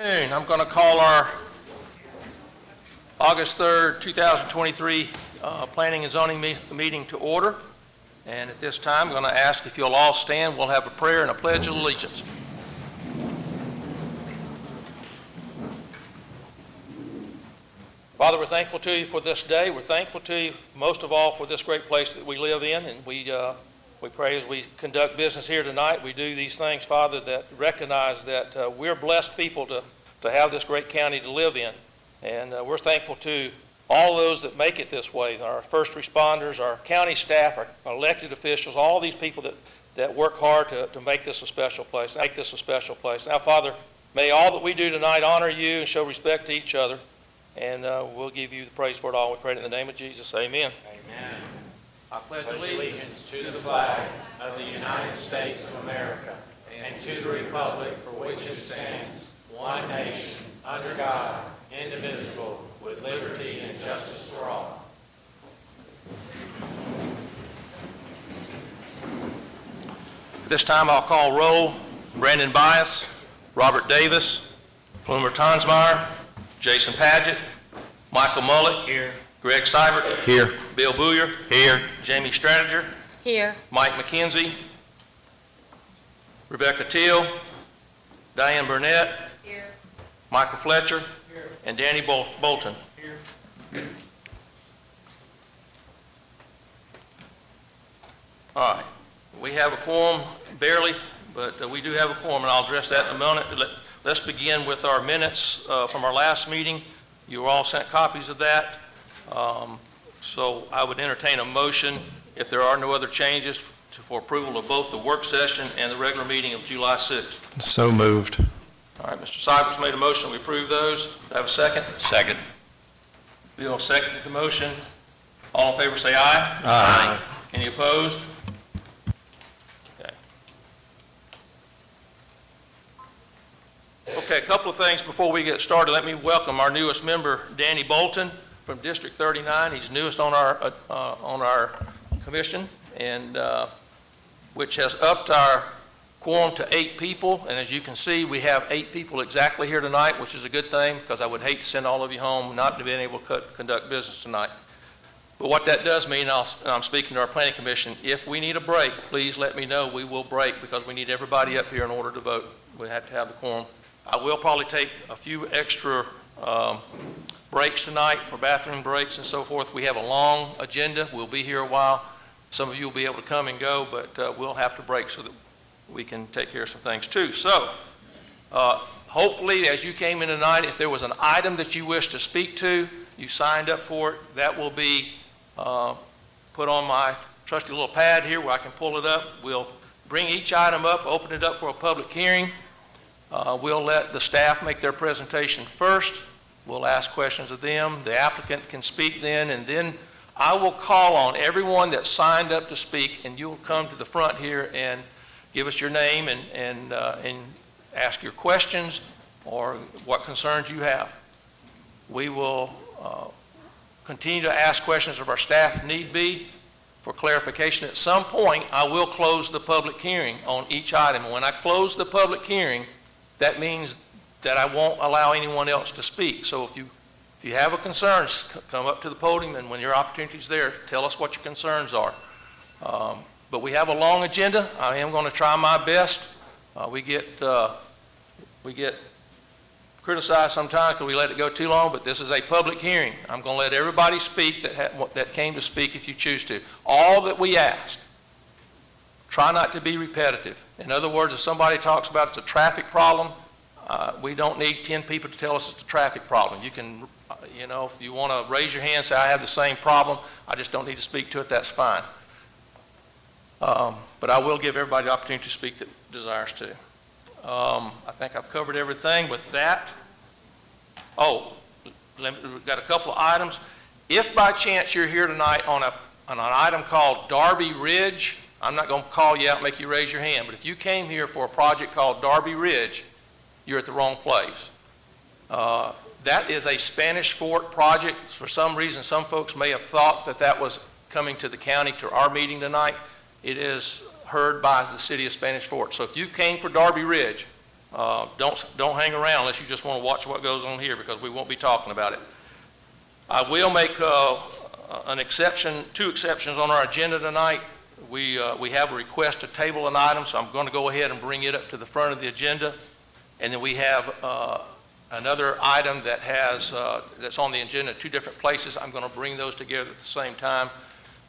I'm going to call our August 3rd, 2023 Planning and Zoning meeting to order. And at this time, I'm going to ask if you'll all stand. We'll have a prayer and a pledge of allegiance. Father, we're thankful to you for this day. We're thankful to you most of all for this great place that we live in. And we pray as we conduct business here tonight, we do these things, Father, that recognize that we're blessed people to have this great county to live in. And we're thankful to all those that make it this way, our first responders, our county staff, our elected officials, all these people that work hard to make this a special place, Now, Father, may all that we do tonight honor you and show respect to each other. And we'll give you the praise for it all. We pray in the name of Jesus. Amen. Amen. I pledge allegiance to the flag of the United States of America and to the republic for which it stands, one nation, under God, indivisible, with liberty and justice for all. This time I'll call roll. Brandon Bias, Robert Davis, Plumer Tonsmeyer, Jason Padgett, Michael Mullet. Here. Greg Seibert. Here. Bill Booyer. Here. Jamie Stradiger. Here. Mike McKenzie. Rebecca Teal. Diane Burnett. Here. Michael Fletcher. Here. And Danny Bolton. Here. All right. We have a quorum, barely, but we do have a quorum, and I'll address that in a moment. Let's begin with our minutes from our last meeting. You were all sent copies of that. So I would entertain a motion, if there are no other changes, for approval of both the work session and the regular meeting of July 6th. So moved. All right, Mr. Cybers made a motion. We approve those. Do I have a second? Second. Bill seconded the motion. All in favor say aye. Aye. Any opposed? Okay, a couple of things before we get started. Let me welcome our newest member, Danny Bolton from District 39. He's newest on our commission, and which has upped our quorum to 8 people. And as you can see, we have 8 people exactly here tonight, which is a good thing, because I would hate to send all of you home not to be able to conduct business tonight. But what that does mean, and I'm speaking to our planning commission, if we need a break, please let me know. We will break, because we need everybody up here in order to vote. We have to have the quorum. I will probably take a few extra breaks tonight for bathroom breaks and so forth. We have a long agenda. We'll be here a while. Some of you will be able to come and go, but we'll have to break so that we can take care of some things too. So hopefully, as you came in tonight, if there was an item that you wish to speak to, you signed up for it, that will be put on my trusty little pad here where I can pull it up. We'll bring each item up, open it up for a public hearing. We'll let the staff make their presentation first. We'll ask questions of them. The applicant can speak then, and then I will call on everyone that signed up to speak, and you'll come to the front here and give us your name and ask your questions or what concerns you have. We will continue to ask questions of our staff if need be for clarification. At some point, I will close the public hearing on each item. And when I close the public hearing, that means that I won't allow anyone else to speak. So if you have a concern, come up to the podium, and when your opportunity is there, tell us what your concerns are. But we have a long agenda. I am going to try my best. We get criticized sometimes because we let it go too long, but this is a public hearing. I'm going to let everybody speak that came to speak if you choose to. All that we ask, try not to be repetitive. In other words, if somebody talks about it's a traffic problem, we don't need 10 people to tell us it's a traffic problem. You can, if you want to raise your hand and say, I have the same problem, I just don't need to speak to it, that's fine. But I will give everybody the opportunity to speak that desires to. I think I've covered everything with that. We've got a couple of items. If by chance you're here tonight on an item called Darby Ridge, I'm not going to call you out and make you raise your hand, but if you came here for a project called Darby Ridge, you're at the wrong place. That is a Spanish Fort project. For some reason, some folks may have thought that was coming to the county to our meeting tonight. It is heard by the city of Spanish Fort. So if you came for Darby Ridge, don't hang around unless you just want to watch what goes on here, because we won't be talking about it. I will make two exceptions on our agenda tonight. We have a request to table an item, so I'm going to go ahead and bring it up to the front of the agenda. And then we have another item that that's on the agenda in two different places. I'm going to bring those together at the same time,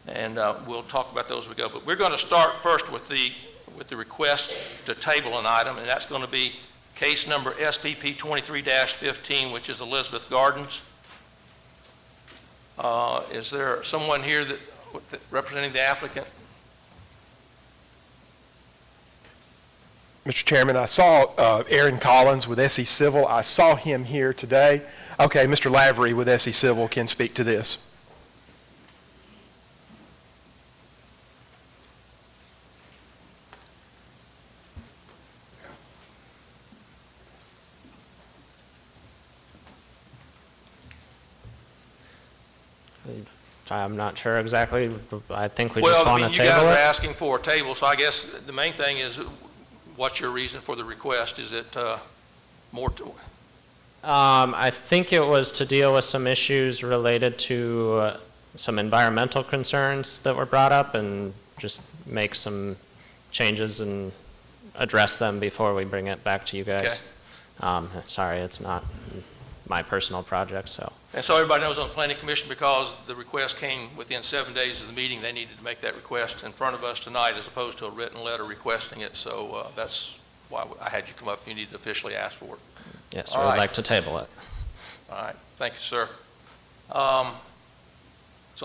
and we'll talk about those as we go. But we're going to start first with the request to table an item, and that's going to be case number SPP 23-15, which is Elizabeth Gardens. Is there someone here representing the applicant? Mr. Chairman, I saw Aaron Collins with SE Civil. I saw him here today. Okay, Mr. Lavery with SE Civil can speak to this. I'm not sure exactly. I think we just want to you table guys it. are asking for a table, so I guess the main thing is, what's your reason for the request? Is it more? I think it was to deal with some issues related to some environmental concerns that were brought up, and just make some changes and address them before we bring it back to you guys. Okay. Sorry, it's not my personal project, so. And so everybody knows on the Planning Commission, because the request came within 7 days of the meeting, they needed to make that request in front of us tonight as opposed to a written letter requesting it. So that's why I had you come up. You need to officially ask for it. Yes, All we'd right. like to table it. All right. Thank you, sir. So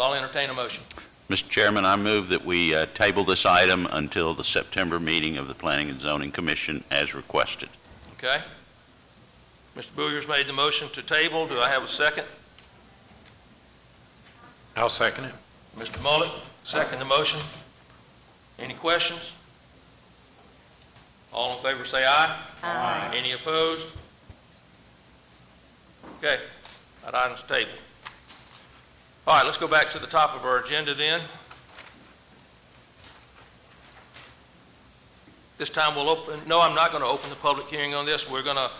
I'll entertain a motion. Mr. Chairman, I move that we table this item until the September meeting of the Planning and Zoning Commission as requested. Okay? Mr. Boyer's made the motion to table. Do I have a second? I'll second it. Mr. Mullet, second the motion. Any questions? All in favor say aye. Aye. Any opposed? Okay, that item's tabled. All right, let's go back to the top of our agenda then. This time we'll I'm not going to open the public hearing on this. We're going to,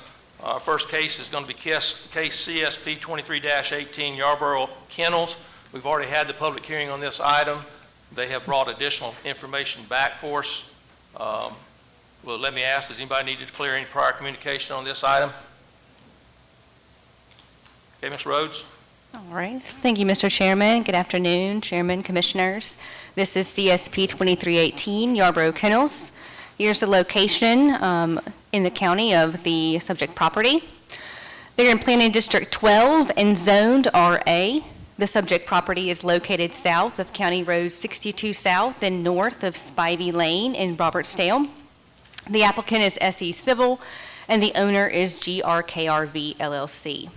our first case is going to be case CSP 23-18 Yarborough Kennels. We've already had the public hearing on this item. They have brought additional information back for us. Well, let me ask, does anybody need to declare any prior communication on this item? Okay, Ms. Rhodes? All right. Thank you, Mr. Chairman. Good afternoon, Chairman, Commissioners. This is CSP 2318 Yarborough Kennels. Here's the location in the county of the subject property. They're in Planning District 12 and zoned RA. The subject property is located south of County Road 62 South and north of Spivey Lane in Robertsdale. The applicant is SE Civil, and the owner is GRKRV LLC.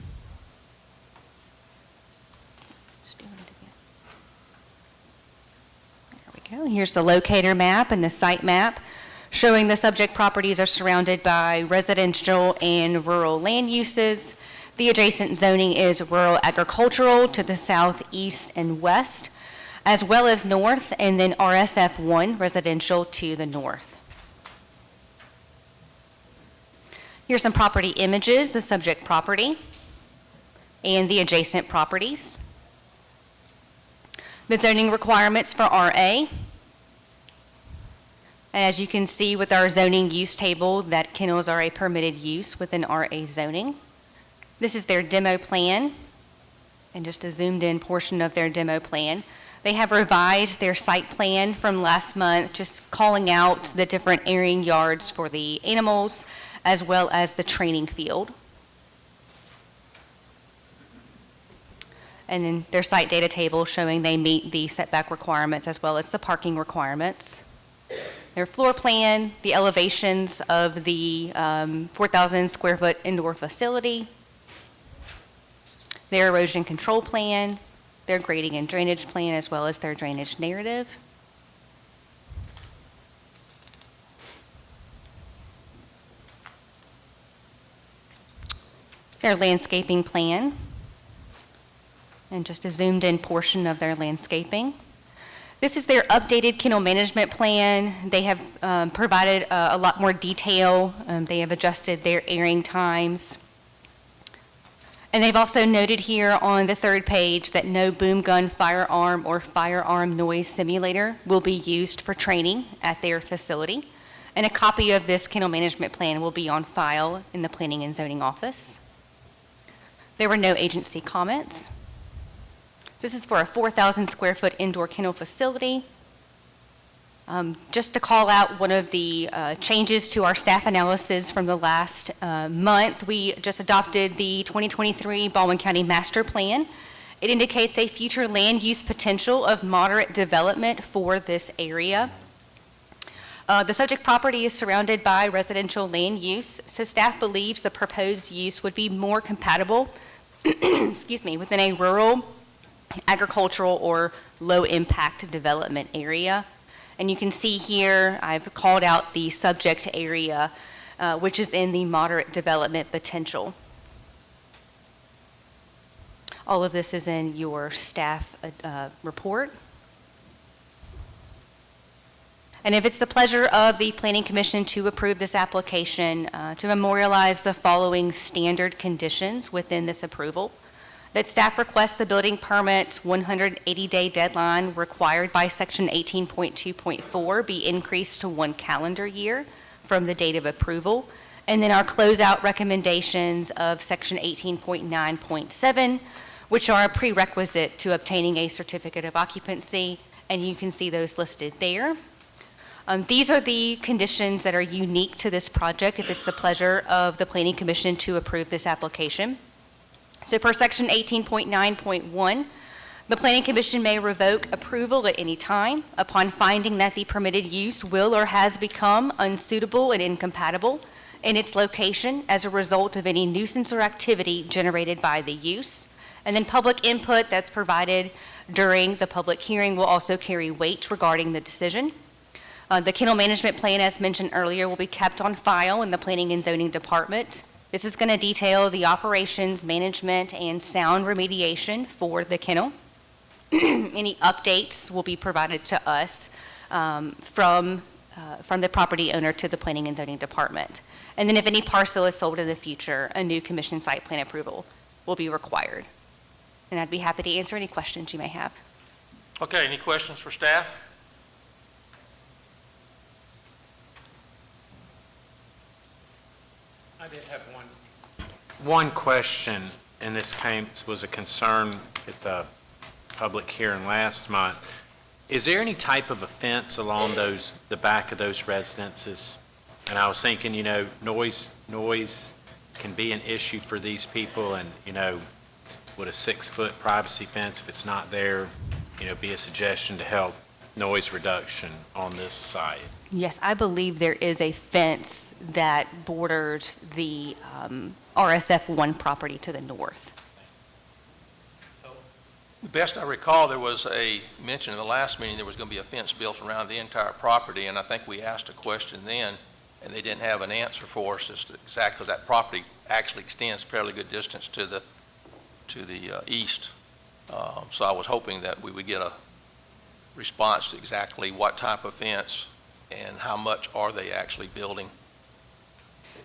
There we go. Here's the locator map and the site map showing the subject properties are surrounded by residential and rural land uses. The adjacent zoning is rural agricultural to the south, east, and west, as well as north, and then RSF1 residential to the north. Here's some property images, the subject property and the adjacent properties. The zoning requirements for RA. As you can see with our zoning use table, that kennels are a permitted use within RA zoning. This is their demo plan, and just a zoomed in portion of their demo plan. They have revised their site plan from last month, just calling out the different airing yards for the animals, as well as the training field. And then their site data table showing they meet the setback requirements as well as the parking requirements. Their floor plan, the elevations of the 4,000 square foot indoor facility, their erosion control plan, their grading and drainage plan, as well as their drainage narrative. Their landscaping plan, and just a zoomed in portion of their landscaping. This is their updated kennel management plan. They have provided a lot more detail. They have adjusted their airing times. And they've also noted here on the third page that no boom gun firearm or firearm noise simulator will be used for training at their facility. And a copy of this kennel management plan will be on file in the Planning and Zoning Office. There were no agency comments. This is for a 4,000 square foot indoor kennel facility. Just to call out one of the changes to our staff analysis from the last month, we just adopted the 2023 Baldwin County Master Plan. It indicates a future land use potential of moderate development for this area. The subject property is surrounded by residential land use, so staff believes the proposed use would be more compatible excuse me, within a rural, agricultural, or low-impact development area. And you can see here, I've called out the subject area, which is in the moderate development potential. All of this is in your staff report. And if it's the pleasure of the Planning Commission to approve this application, to memorialize the following standard conditions within this approval, that staff requests the building permit 180-day deadline required by Section 18.2.4 be increased to 1 calendar year from the date of approval, and then our closeout recommendations of Section 18.9.7, which are a prerequisite to obtaining a certificate of occupancy, and you can see those listed there. These are the conditions that are unique to this project if it's the pleasure of the Planning Commission to approve this application. So per Section 18.9.1, the Planning Commission may revoke approval at any time upon finding that the permitted use will or has become unsuitable and incompatible in its location as a result of any nuisance or activity generated by the use. And then public input that's provided during the public hearing will also carry weight regarding the decision. The kennel management plan, as mentioned earlier, will be kept on file in the Planning and Zoning Department. This is going to detail the operations, management, and sound remediation for the kennel. Any updates will be provided to us from the property owner to the Planning and Zoning Department. And then if any parcel is sold in the future, a new commission site plan approval will be required. And I'd be happy to answer any questions you may have. Okay, any questions for staff? I did have one question, and this was a concern at the public hearing last month. Is there any type of a fence along the back of those residences? And I was thinking, noise can be an issue for these people, and, would a 6-foot privacy fence, if it's not there, be a suggestion to help noise reduction on this site? Yes, I believe there is a fence that borders the RSF1 property to the north. The best I recall, there was a mention in the last meeting there was going to be a fence built around the entire property, and I think we asked a question then, and they didn't have an answer for us as to exactly, because that property actually extends a fairly good distance to the east. So I was hoping that we would get a response to exactly what type of fence and how much are they actually building.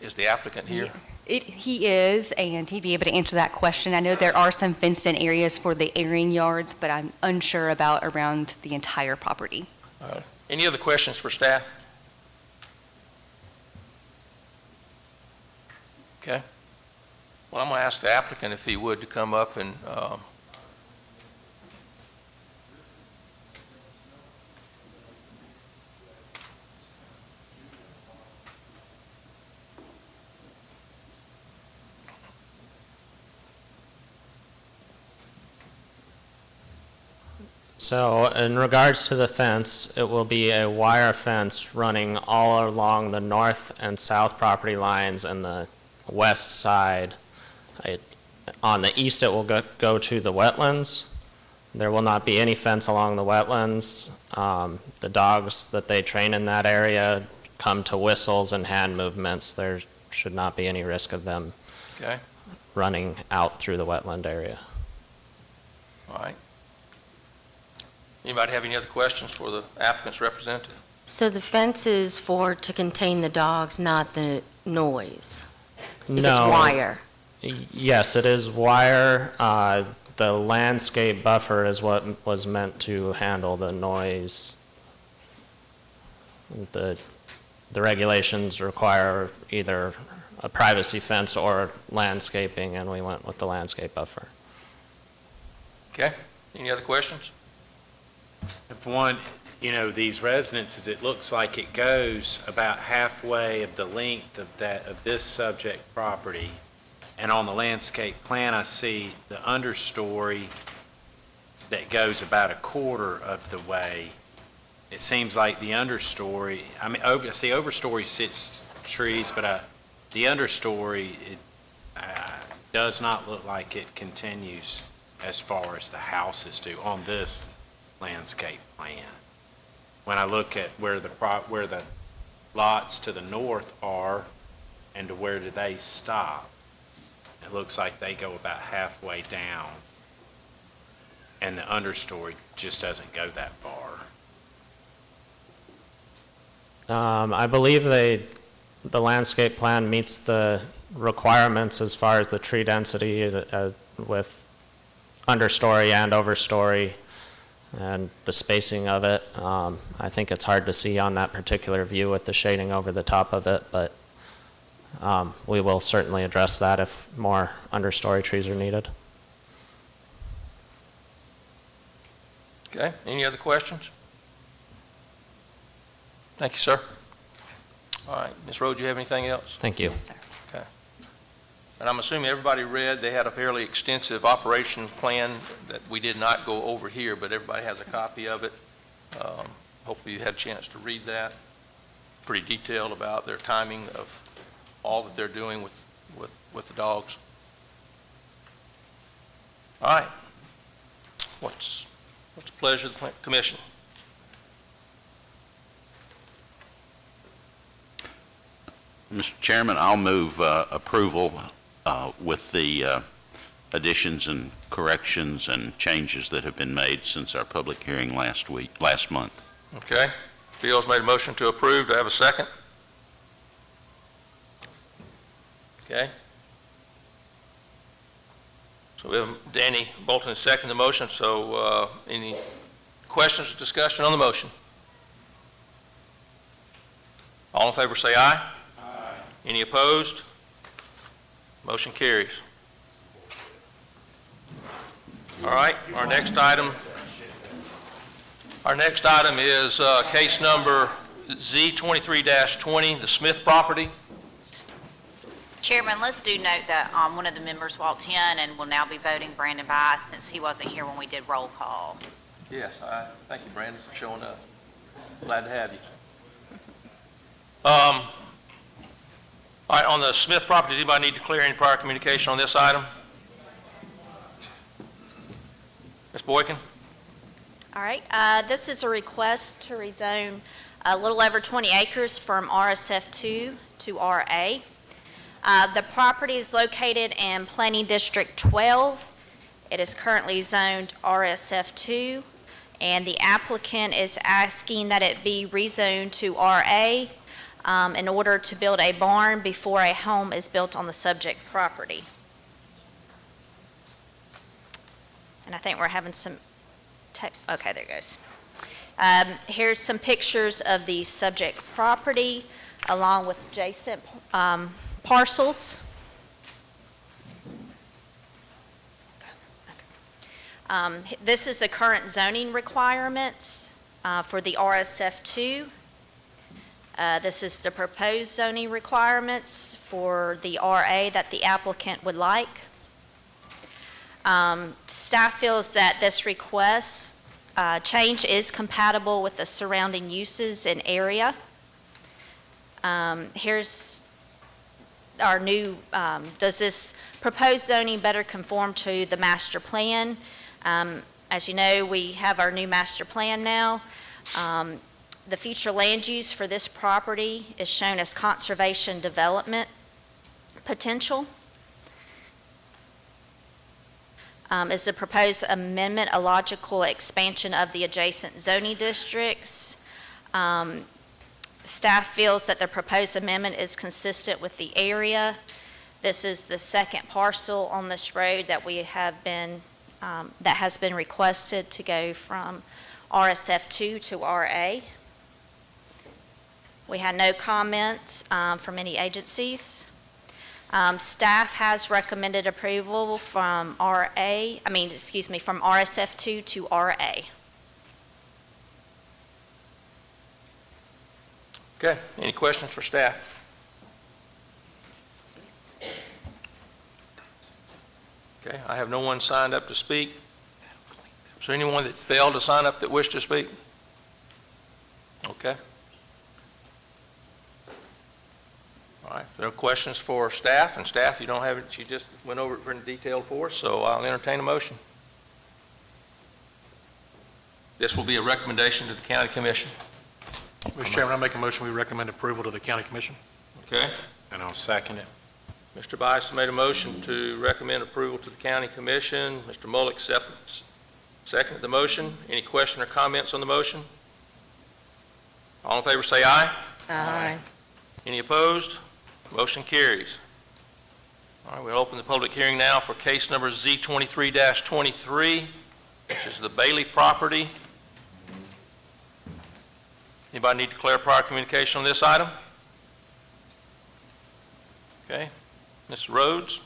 Is the applicant here? He is, and he'd be able to answer that question. I know there are some fenced-in areas for the airing yards, but I'm unsure about around the entire property. Any other questions for staff? Okay. Well, I'm going to ask the applicant if he would to come up and So in regards to the fence, it will be a wire fence running all along the north and south property lines and the west side. On the east, it will go to the wetlands. There will not be any fence along the wetlands. The dogs that they train in that area come to whistles and hand movements. There should not be any risk of them running out through the wetland area. All right. Anybody have any other questions for the applicant's representative? So the fence is to contain the dogs, not the noise? If it's No. wire? Yes, it is wire. The landscape buffer is what was meant to handle the noise. The regulations require either a privacy fence or landscaping, and we went with the landscape buffer. Okay, any other questions? If one, these residences, it looks like it goes about halfway of the length of this subject property. And on the landscape plan, I see the understory that goes about a quarter of the way. It seems like the understory, I see overstory sits trees, but the understory, does not look like it continues as far as the houses do on this landscape plan. When I look at where the lots to the north are and to where do they stop, it looks like they go about halfway down, and the understory just doesn't go that far. I believe the landscape plan meets the requirements as far as the tree density with understory and overstory and the spacing of it. I think it's hard to see on that particular view with the shading over the top of it, but we will certainly address that if more understory trees are needed. Okay, any other questions? Thank you, sir. All right, Ms. Rhodes, you have anything else? Thank you. Okay. And I'm assuming everybody read, they had a fairly extensive operation plan that we did not go over here, but everybody has a copy of it. Hopefully you had a chance to read that. Pretty detailed about their timing of all that they're doing with the dogs. All right. What's the pleasure of the commission? Mr. Chairman, I'll move approval with the additions and corrections and changes that have been made since our public hearing last month. Okay. Bill's made a motion to approve. Do I have a second? Okay. So we have Danny Bolton second the motion. So any questions or discussion on the motion? All in favor say aye. Aye. Any opposed? Motion carries. All right, our next item is case number Z23-20, the Smith property. Chairman, let's do note that one of the members walked in and will now be voting Brandon Bice since he wasn't here when we did roll call. Yes, thank you, Brandon, for showing up. Glad to have you. All right, on the Smith property, does anybody need to clear any prior communication on this item? Ms. Boykin? All right, this is a request to rezone a little over 20 acres from RSF2 to RA. The property is located in Planning District 12. It is currently zoned RSF2, and the applicant is asking that it be rezoned to RA in order to build a barn before a home is built on the subject property. And I think we're having some okay, there it goes. Here's some pictures of the subject property along with adjacent parcels. This is the current zoning requirements for the RSF2. This is the proposed zoning requirements for the RA that the applicant would like. Staff feels that this request change is compatible with the surrounding uses and area. Here's our new, does this proposed zoning better conform to the master plan? As you know, we have our new master plan now. The future land use for this property is shown as conservation development potential. Is the proposed amendment a logical expansion of the adjacent zoning districts? Staff feels that the proposed amendment is consistent with the area. This is the second parcel on this road that we have been, that has been requested to go from RSF2 to RA. We had no comments from any agencies. Staff has recommended approval from from RSF2 to RA. Okay, any questions for staff? Okay, I have no one signed up to speak. Is there anyone that failed to sign up that wished to speak? Okay. All right, there are questions for staff, and staff, you don't have it, she just went over it in detail for us, so I'll entertain a motion. This will be a recommendation to the county commission. Mr. Chairman, I make a motion we recommend approval to the county commission. Okay? And I'll second it. Mr. Bice made a motion to recommend approval to the county commission. Mr. Mullick seconded the motion. Any question or comments on the motion? All in favor say aye. Aye. Any opposed? Motion carries. All right, we'll open the public hearing now for case number Z23-23, which is the Bailey property. Anybody need to declare prior communication on this item? Okay. Ms. Rhodes?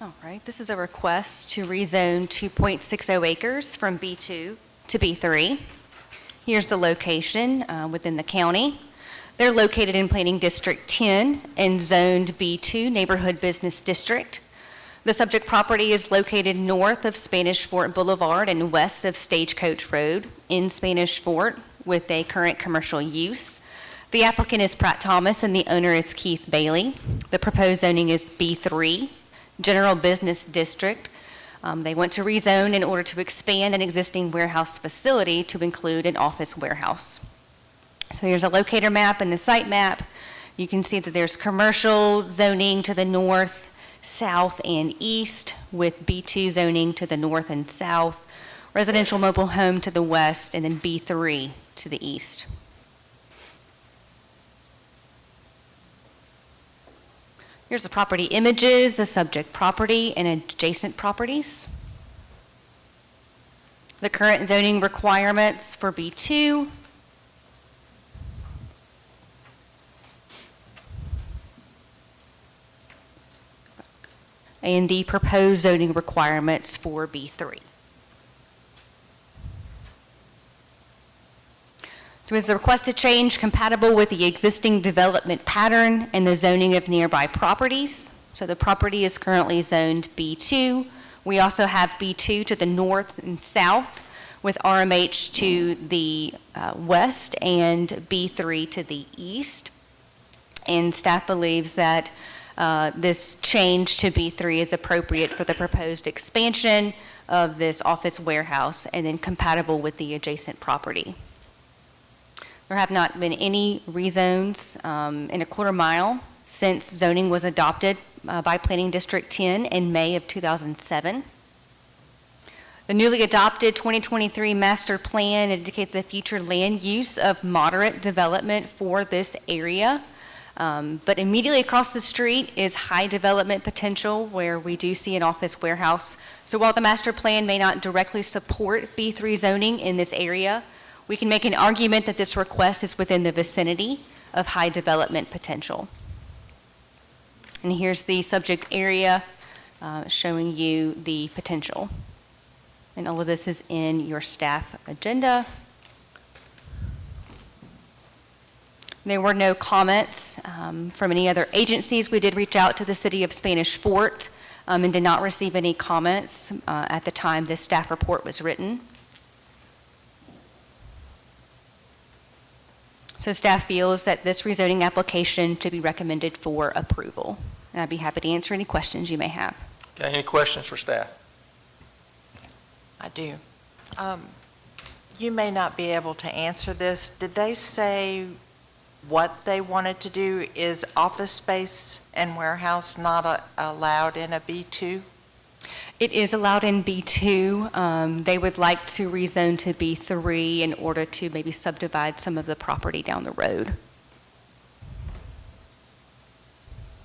All right, this is a request to rezone 2.60 acres from B2 to B3. Here's the location within the county. They're located in Planning District 10 and zoned B2 Neighborhood Business District. The subject property is located north of Spanish Fort Boulevard and west of Stagecoach Road in Spanish Fort with a current commercial use. The applicant is Pratt Thomas and the owner is Keith Bailey. The proposed zoning is B3, General Business District. They want to rezone in order to expand an existing warehouse facility to include an office warehouse. So here's a locator map and the site map. You can see that there's commercial zoning to the north, south, and east, with B2 zoning to the north and south, residential mobile home to the west, and then B3 to the east. Here's the property images, the subject property, and adjacent properties. The current zoning requirements for B2. And the proposed zoning requirements for B3. So is the requested change compatible with the existing development pattern and the zoning of nearby properties? So the property is currently zoned B2. We also have B2 to the north and south with RMH to the west and B3 to the east. And staff believes that this change to B3 is appropriate for the proposed expansion of this office warehouse and then compatible with the adjacent property. There have not been any rezones in a quarter mile since zoning was adopted by Planning District 10 in May of 2007. The newly adopted 2023 master plan indicates a future land use of moderate development for this area. But immediately across the street is high development potential where we do see an office warehouse. So while the master plan may not directly support B3 zoning in this area, we can make an argument that this request is within the vicinity of high development potential. And here's the subject area showing you the potential. And all of this is in your staff agenda. There were no comments from any other agencies. We did reach out to the city of Spanish Fort and did not receive any comments at the time this staff report was written. So staff feels that this rezoning application should be recommended for approval. And I'd be happy to answer any questions you may have. Okay, any questions for staff? I do. you may not be able to answer this. Did they say what they wanted to do? Is office space and warehouse not allowed in a B2? It is allowed in B2. They would like to rezone to B3 in order to maybe subdivide some of the property down the road.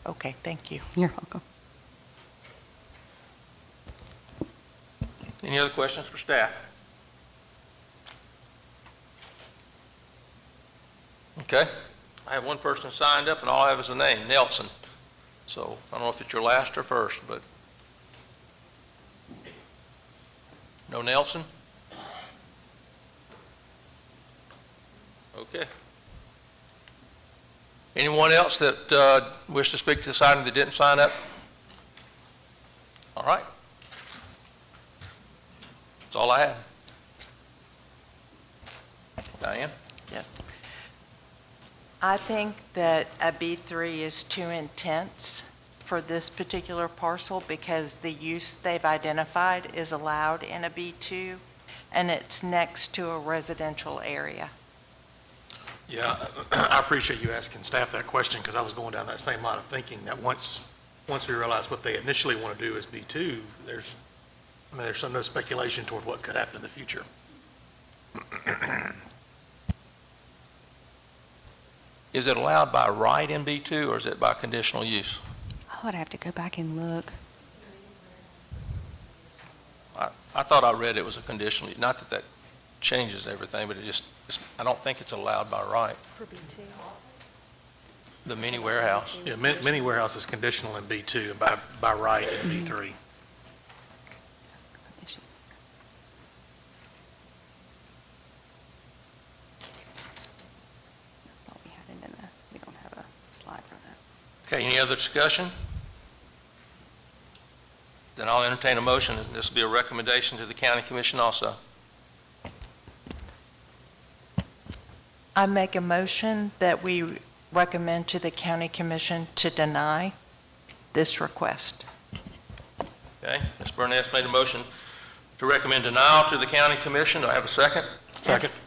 Okay, thank you. You're welcome. Any other questions for staff? Okay. I have one person signed up, and all I have is a name, Nelson. So I don't know if it's your last or first, but no Nelson? Okay. Anyone else that wish to speak to this item that didn't sign up? All right. That's all I have. Diane? Yep. I think that a B3 is too intense for this particular parcel because the use they've identified is allowed in a B2, and it's next to a residential area. Yeah, I appreciate you asking staff that question because I was going down that same line of thinking that once we realize what they initially want to do is B2, there's no speculation toward what could happen in the future. Is it allowed by right in B2 or is it by conditional use? Oh, I'd have to go back and look. I thought I read it was a conditional, not that that changes everything, but I don't think it's allowed by right. For B2. The mini warehouse. Yeah, mini warehouse is conditional in B2 and by right in B3. We don't have a slide for that. Okay, any other discussion? Then I'll entertain a motion, and this will be a recommendation to the county commission also. I make a motion that we recommend to the county commission to deny this request. Okay, Ms. Burness made a motion to recommend denial to the county commission. Do I have a second? Second. Yes.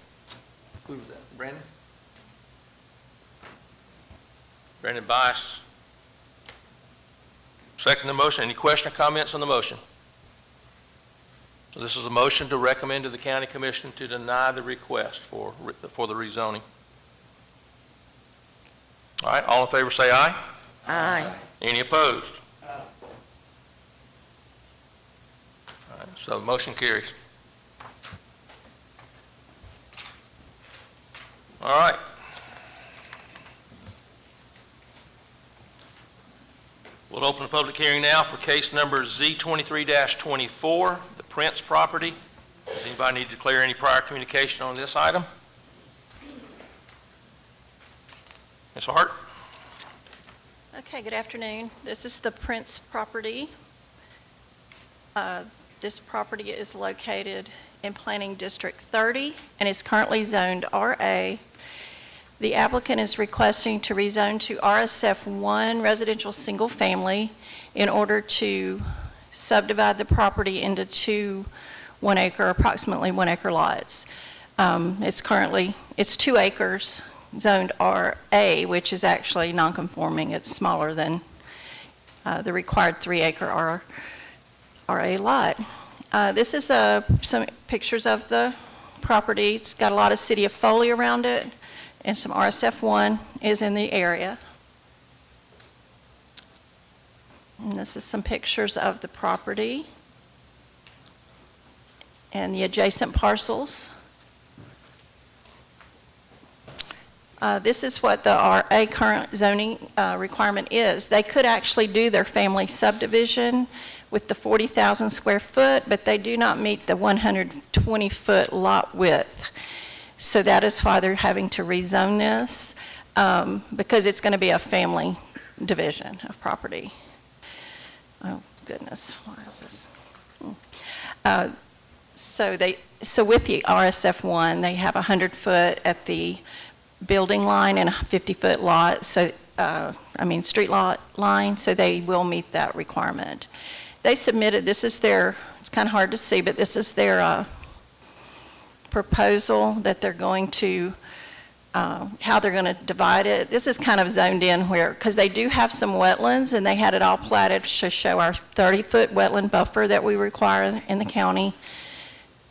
Who was that, Brandon? Brandon Bias. Second the motion. Any question or comments on the motion? So this is a motion to recommend to the county commission to deny the request for the rezoning. All right, all in favor say aye. Aye. Any opposed? All right, so motion carries. All right. We'll open the public hearing now for case number Z23-24, the Prince property. Does anybody need to declare any prior communication on this item? Ms. Hart? Okay, good afternoon. This is the Prince property. This property is located in Planning District 30 and is currently zoned RA. The applicant is requesting to rezone to RSF1 residential single family in order to subdivide the property into two approximately 1 acre lots. It's 2 acres zoned RA, which is actually non-conforming. It's smaller than the required 3 acre RA lot. This is some pictures of the property. It's got a lot of city of Foley around it, and some RSF1 is in the area. And this is some pictures of the property and the adjacent parcels. This is what the RA current zoning requirement is. They could actually do their family subdivision with the 40,000 square foot, but they do not meet the 120-foot lot width. So that is why they're having to rezone this, because it's going to be a family division of property. Oh, goodness, why is this? So with the RSF1, they have 100-foot at the building line and a 50-foot lot, street lot line, so they will meet that requirement. They submitted, it's kind of hard to see, but this is their proposal that they're going to, how they're going to divide it. This is kind of zoned in where, because they do have some wetlands, and they had it all platted to show our 30-foot wetland buffer that we require in the county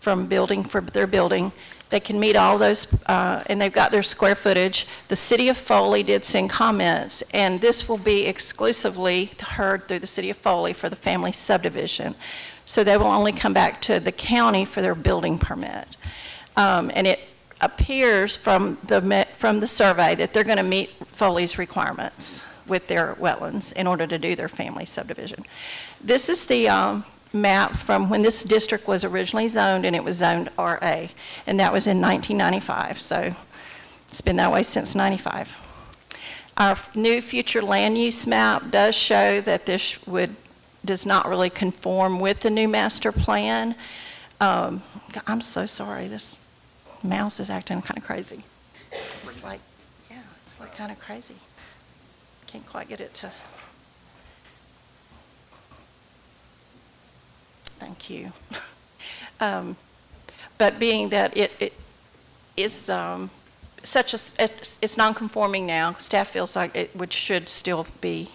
from building, for their building. They can meet all those, and they've got their square footage. The city of Foley did send comments, and this will be exclusively heard through the city of Foley for the family subdivision. So they will only come back to the county for their building permit. And it appears from the survey that they're going to meet Foley's requirements with their wetlands in order to do their family subdivision. This is the map from when this district was originally zoned, and it was zoned RA, and that was in 1995, so it's been that way since 95. Our new future land use map does show that this does not really conform with the new master plan. I'm so sorry, this mouse is acting kind of crazy. It's like kind of crazy. Can't quite get it to... Thank you. But being that it is such a, it's non-conforming now, staff feels like it should still be,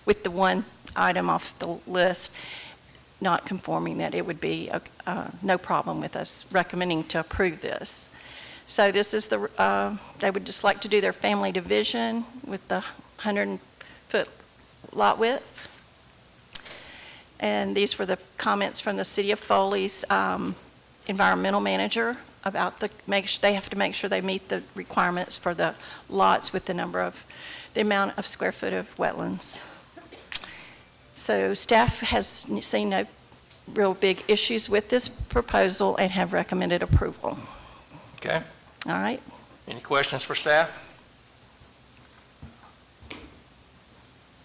with the one item off the list, not conforming, that it would be no problem with us recommending to approve this. So this is they would just like to do their family division with the 100-foot lot width. And these were the comments from the City of Foley's environmental manager about they have to make sure they meet the requirements for the lots with the amount of square foot of wetlands. So staff has seen no real big issues with this proposal and have recommended approval. Okay. All right. Any questions for staff?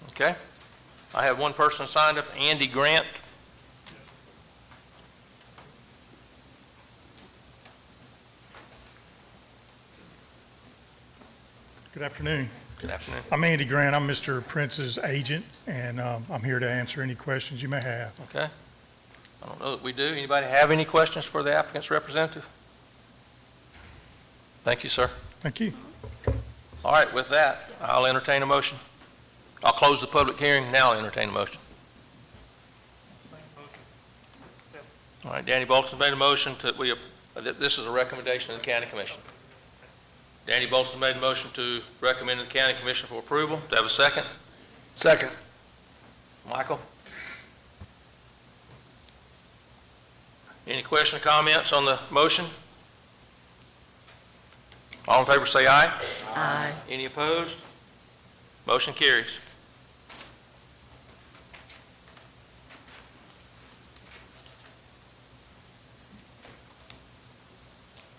Okay. I have one person signed up, Andy Grant. Good afternoon. Good afternoon. I'm Andy Grant. I'm Mr. Prince's agent, and I'm here to answer any questions you may have. Okay. I don't know that we do. Anybody have any questions for the applicant's representative? Thank you, sir. Thank you. All right, with that, I'll entertain a motion. I'll close the public hearing, now I'll entertain a motion. All right, Danny Bolton's made a motion this is a recommendation of the County Commission. Danny Bolton made a motion to recommend to the County Commission for approval. Do I have a second? Second. Michael? Any question or comments on the motion? All in favor say aye. Aye. Any opposed? Motion carries.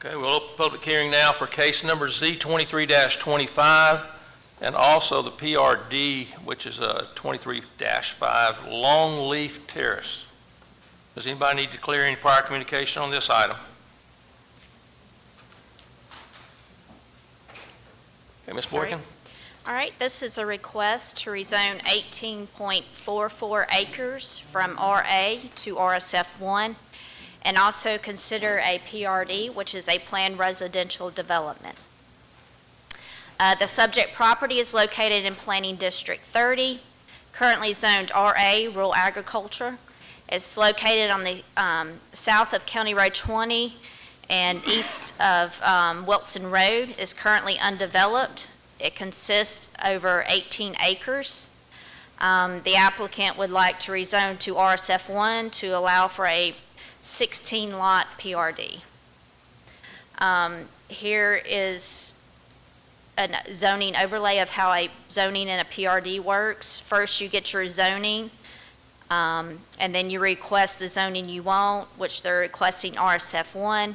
Okay, we'll open public hearing now for case number Z23-25 and also the PRD, which is a 23-5 Longleaf Terrace. Does anybody need to clear any prior communication on this item? Okay, Ms. Boykin? All right, this is a request to rezone 18.44 acres from RA to RSF1, and also consider a PRD, which is a planned residential development. The subject property is located in Planning District 30, currently zoned RA, Rural Agriculture. It's located on the south of County Road 20 and east of Wilson Road. Is currently undeveloped. It consists over 18 acres. The applicant would like to rezone to RSF1 to allow for a 16-lot PRD. Here is a zoning overlay of how a zoning in a PRD works. First, you get your zoning, and then you request the zoning you want, which they're requesting RSF1,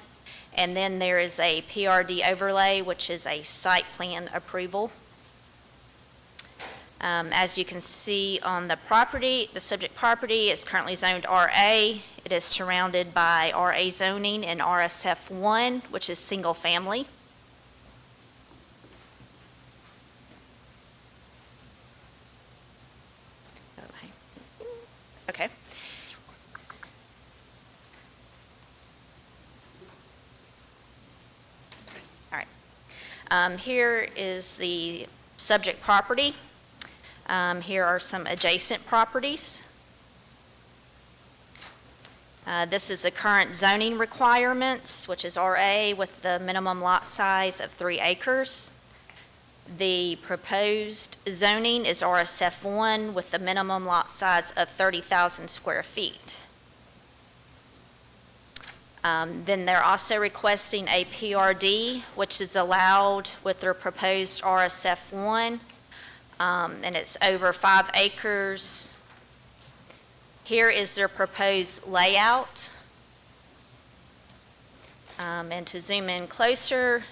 and then there is a PRD overlay, which is a site plan approval. As you can see on the property, the subject property is currently zoned RA. It is surrounded by RA zoning and RSF1, which is single family. Okay. Here is the subject property. Here are some adjacent properties. This is the current zoning requirements, which is RA with the minimum lot size of 3 acres. The proposed zoning is RSF1 with the minimum lot size of 30,000 square feet. Then they're also requesting a PRD, which is allowed with their proposed RSF1, and it's over 5 acres. Here is their proposed layout. And to zoom in closer,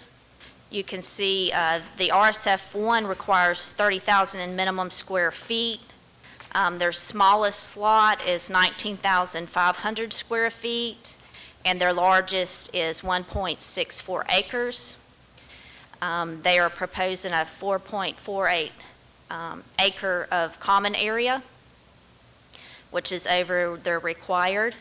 you can see the RSF1 requires 30,000 in minimum square feet. Their smallest lot is 19,500 square feet, and their largest is 1.64 acres. They are proposing a 4.48 acre of common area, which is over their required.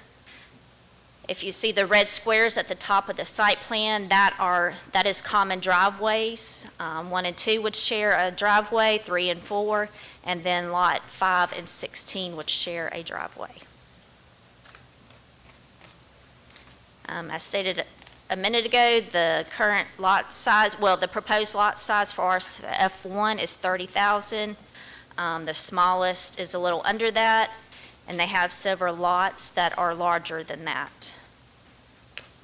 If you see the red squares at the top of the site plan, that is common driveways. 1 and 2 would share a driveway, 3 and 4, and then lot 5 and 16 would share a driveway. As stated a minute ago, the current lot size, well, the proposed lot size for RSF1 is 30,000. The smallest is a little under that, and they have several lots that are larger than that.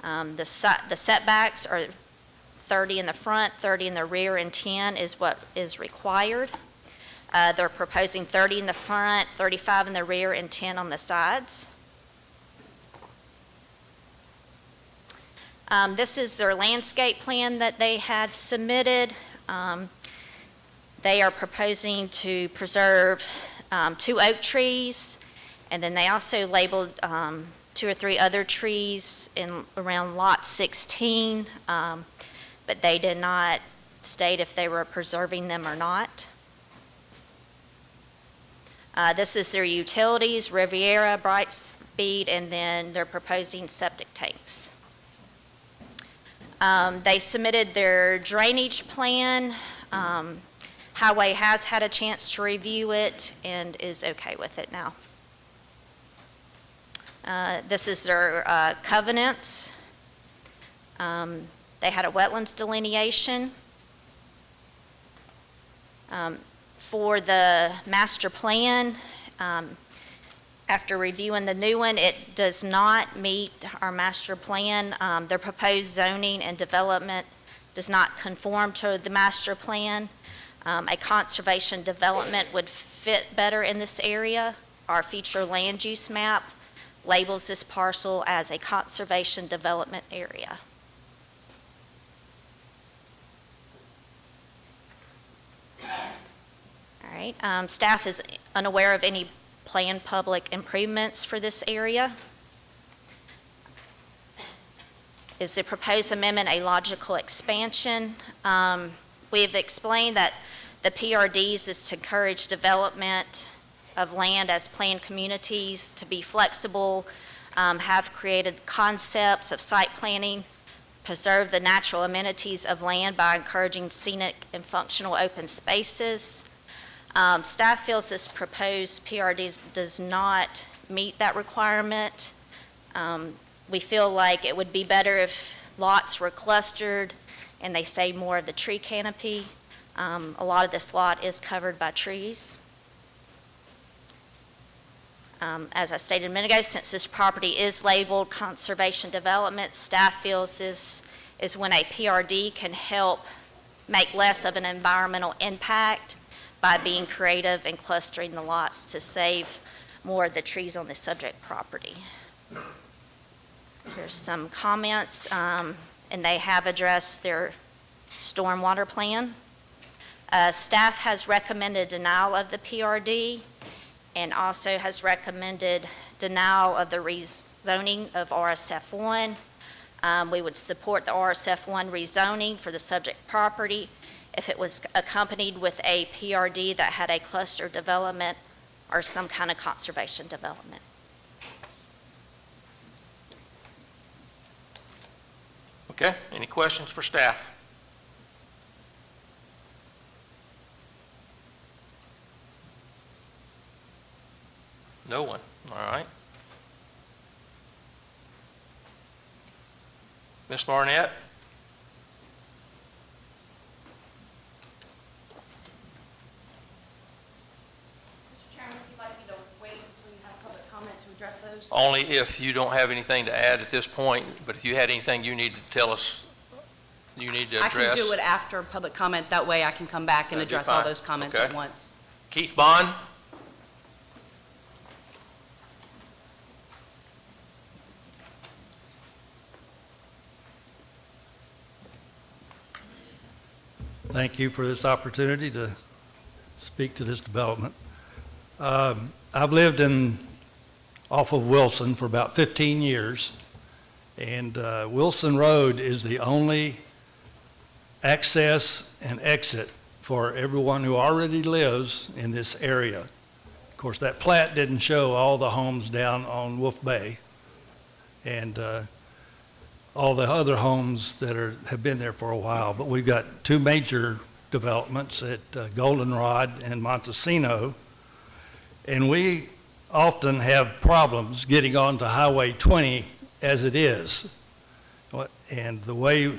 The setbacks are 30 in the front, 30 in the rear, and 10 is what is required. They're proposing 30 in the front, 35 in the rear, and 10 on the sides. This is their landscape plan that they had submitted. They are proposing to preserve 2 oak trees, and then they also labeled 2 or 3 other trees around lot 16, but they did not state if they were preserving them or not. This is their utilities, Riviera, Brightspeed, and then they're proposing septic tanks. They submitted their drainage plan. Highway has had a chance to review it and is okay with it now. This is their covenants. They had a wetlands delineation. For the master plan, after reviewing the new one, it does not meet our master plan. Their proposed zoning and development does not conform to the master plan. A conservation development would fit better in this area. Our future land use map labels this parcel as a conservation development area. All right, staff is unaware of any planned public improvements for this area. Is the proposed amendment a logical expansion? We've explained that the PRDs is to encourage development of land as planned communities, to be flexible, have created concepts of site planning, preserve the natural amenities of land by encouraging scenic and functional open spaces. Staff feels this proposed PRD does not meet that requirement. We feel like it would be better if lots were clustered and they save more of the tree canopy. A lot of this lot is covered by trees. As I stated a minute ago, since this property is labeled conservation development, staff feels this is when a PRD can help make less of an environmental impact by being creative and clustering the lots to save more of the trees on the subject property. Here's some comments, and they have addressed their stormwater plan. Staff has recommended denial of the PRD and also has recommended denial of the rezoning of RSF1. We would support the RSF1 rezoning for the subject property if it was accompanied with a PRD that had a cluster development or some kind of conservation development. Okay, any questions for staff? No one, all right. Ms. Barnett? Mr. Chairman, if you'd like me to wait until you have public comment to address those. Only if you don't have anything to add at this point, but if you had anything you need to tell us, you need to I address. can do it after public comment. That way I can come back and That'd be address all fine. those comments Okay. at once. Keith Bond? Thank you for this opportunity to speak to this development. I've lived off of Wilson for about 15 years, and Wilson Road is the only access and exit for everyone who already lives in this area. Of course, that plat didn't show all the homes down on Wolf Bay and all the other homes that have been there for a while, but we've got two major developments at Goldenrod and Montesino, and we often have problems getting onto Highway 20 as it is. And the way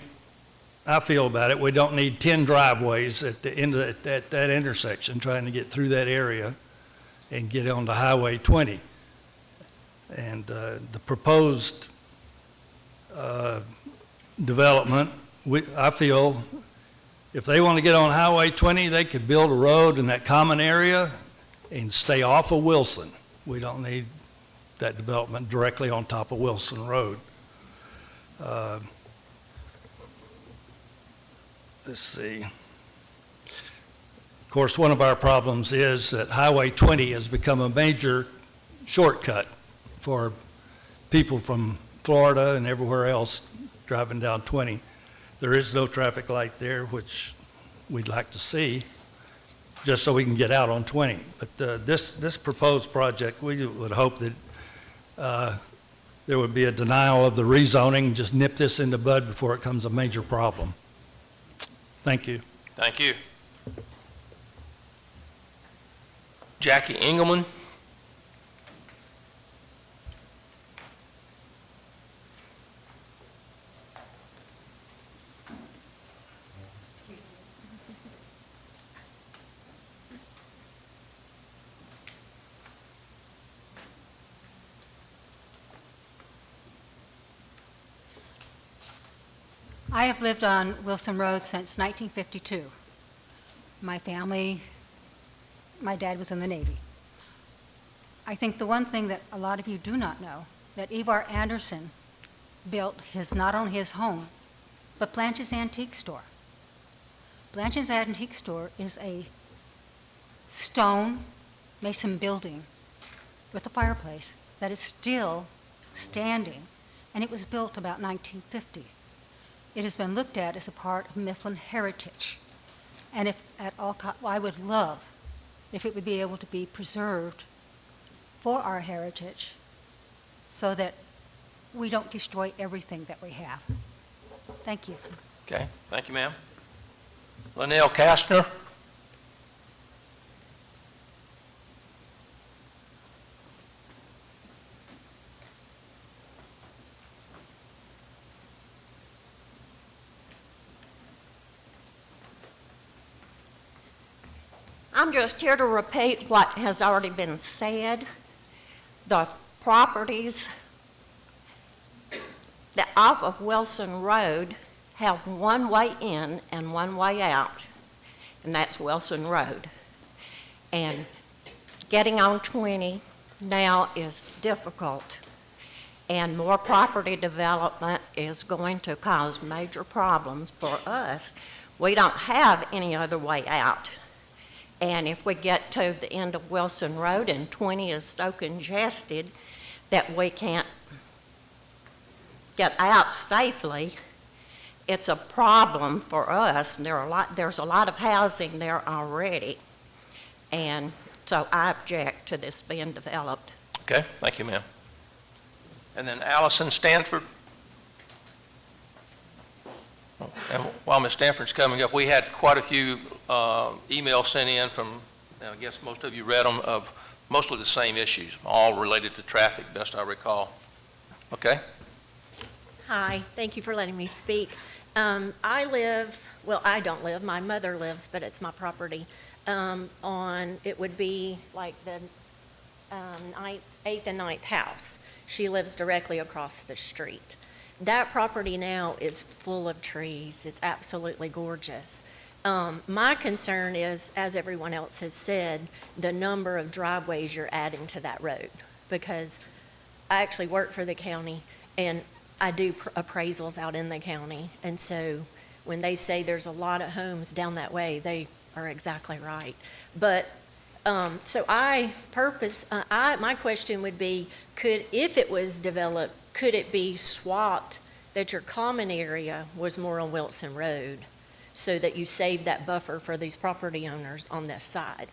I feel about it, we don't need 10 driveways at the end of that intersection trying to get through that area and get onto Highway 20. And the proposed development, I feel if they want to get on Highway 20, they could build a road in that common area and stay off of Wilson. We don't need that development directly on top of Wilson Road. Let's see. Of course, one of our problems is that Highway 20 has become a major shortcut for people from Florida and everywhere else driving down 20. There is no traffic light there, which we'd like to see, just so we can get out on 20. But this proposed project, we would hope that there would be a denial of the rezoning, just nip this in the bud before it becomes a major problem. Thank you. Thank you. Jackie Engelman? I have lived on Wilson Road since 1952. My family, my dad was in the Navy. I think the one thing that a lot of you do not know, that Ivar Anderson built not only his home, but Blanche's Antique Store. Blanche's Antique Store is a stone mason building with a fireplace that is still standing, and it was built about 1950. It has been looked at as a part of Mifflin heritage. And if at all, I would love if it would be able to be preserved for our heritage so that we don't destroy everything that we have. Thank you. Okay, thank you, ma'am. Linnell Kastner? I'm just here to repeat what has already been said. The properties that off of Wilson Road have one way in and one way out, and that's Wilson Road. And getting on 20 now is difficult, and more property development is going to cause major problems for us. We don't have any other way out. And if we get to the end of Wilson Road and 20 is so congested that we can't get out safely, it's a problem for us. And there's a lot of housing there already. And so I object to this being developed. Okay, thank you, ma'am. And then Allison Stanford. And while Ms. Stanford's coming up, we had quite a few emails sent in from, I guess most of you read them, of mostly the same issues, all related to traffic, best I recall. Okay? Hi, thank you for letting me speak. I don't live, my mother lives, but it's my property, it would be like the 8th and 9th house. She lives directly across the street. That property now is full of trees. It's absolutely gorgeous. My concern is, as everyone else has said, the number of driveways you're adding to that road, because I actually work for the county, and I do appraisals out in the county, and so when they say there's a lot of homes down that way, they are exactly right. But, so my question would be, if it was developed, could it be swapped that your common area was more on Wilson Road, so that you save that buffer for these property owners on this side?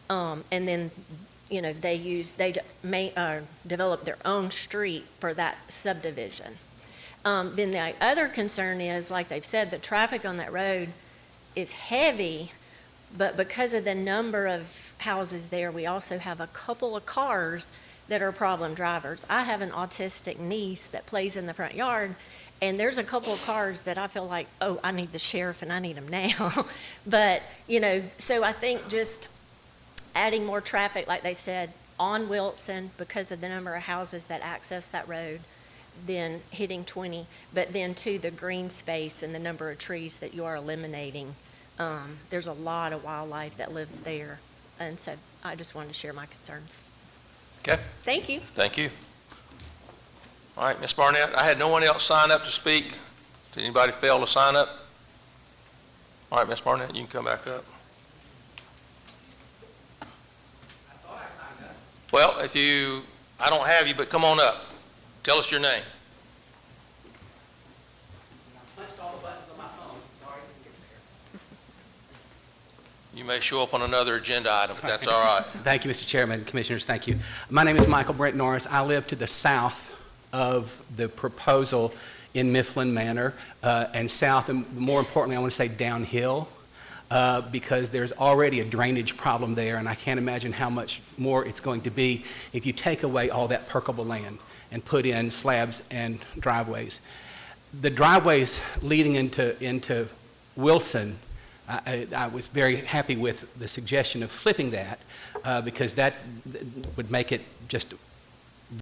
And then, they develop their own street for that subdivision. Then the other concern is, like they've said, the traffic on that road is heavy, but because of the number of houses there, we also have a couple of cars that are problem drivers. I have an autistic niece that plays in the front yard, and there's a couple of cars that I feel like, oh, I need the sheriff and I need him now. But, so I think just adding more traffic, like they said, on Wilson because of the number of houses that access that road, then hitting 20, but then to the green space and the number of trees that you are eliminating. There's a lot of wildlife that lives there, and so I just wanted to share my concerns. Okay? Thank you. Thank you. All right, Ms. Barnett, I had no one else sign up to speak. Did anybody fail to sign up? All right, Ms. Barnett, you can come back up. Well, I don't have you, but come on up. Tell us your name. I punched all the buttons on my phone. Sorry, I didn't get there. You may show up on another agenda item, but that's all right. Thank you, Mr. Chairman, Commissioners, thank you. My name is Michael Brent Norris. I live to the south of the proposal in Mifflin Manor, and south, and more importantly, I want to say downhill, because there's already a drainage problem there, and I can't imagine how much more it's going to be if you take away all that perkable land and put in slabs and driveways. The driveways leading into Wilson, I was very happy with the suggestion of flipping that, because that would make it just